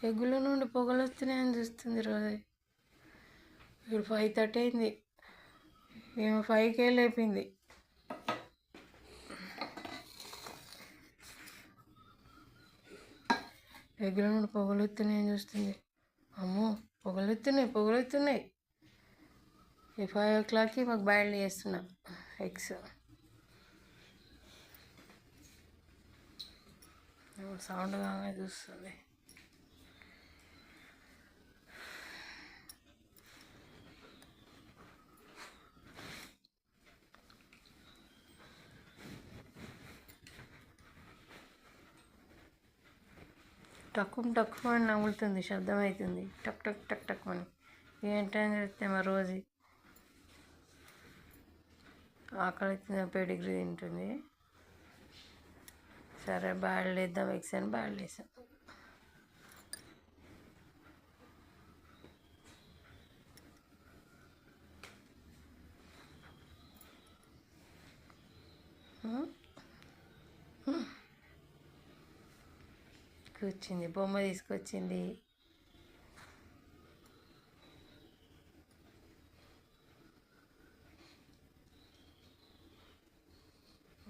ఎగ్గుల నుండి పొగలు వస్తున్నాయని చూస్తుంది రోజు. ఇప్పుడు 5:30 అయింది, మేము 5కే లేపింది. ఎగ్గుల నుండి పొగలు వస్తున్నాయని చూస్తుంది. అమ్మో, పొగలు వస్తున్నాయి. ఈ 5 o'clockకి మాకు బాయిల్ చేస్తున్నా ఎగ్స్. సౌండ్ కాగానే చూస్తుంది. టక్కు అని నవ్వులుతుంది, శబ్దం అవుతుంది. టక్ టక్ టక్ టక్ అని. ఏంటని చెప్తే మా రోజు ఆకలి పెడిగ్రీ తింటుంది. సరే బాయిల్ చేద్దాం ఎగ్స్ అని బాయిల్ చేసాం. కూర్చుంది, బొమ్మ తీసుకొచ్చింది.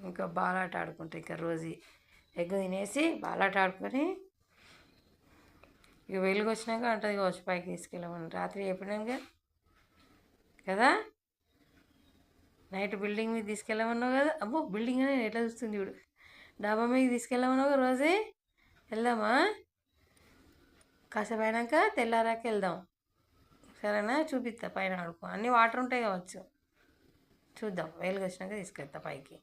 ఇంకా బాలాట ఆడుకుంటాయి. ఇంకా రోజు ఎగ్ తినేసి బాలాట ఆడుకొని ఇక వెలుగు వచ్చినాక అంటది కావచ్చు పైకి తీసుకెళ్ళమని. రాత్రి చెప్పినాక కదా, నైట్ బిల్డింగ్ మీద తీసుకెళ్ళమన్నావు కదా. అబ్బో, బిల్డింగ్ అనేది ఎట్లా చూస్తుంది ఇప్పుడు. డాబా మీద తీసుకెళ్ళమన్నావు కదా రోజు. వెళ్దామా? కాసేపు అయినాక తెల్లారాక వెళ్దాం, సరేనా? చూపిస్తా, పైన ఆడుకో. అన్నీ వాటర్ ఉంటాయి కావచ్చు, చూద్దాం. వెలుగు వచ్చినాక తీసుకెళ్తా పైకి.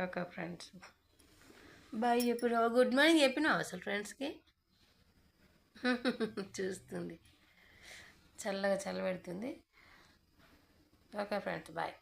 ఓకే ఫ్రెండ్స్, బాయ్ చెప్పినావు, గుడ్ మార్నింగ్ చెప్పినావు అసలు ఫ్రెండ్స్కి? చూస్తుంది, చల్లగా చల్ల పెడుతుంది. Okay friends, bye.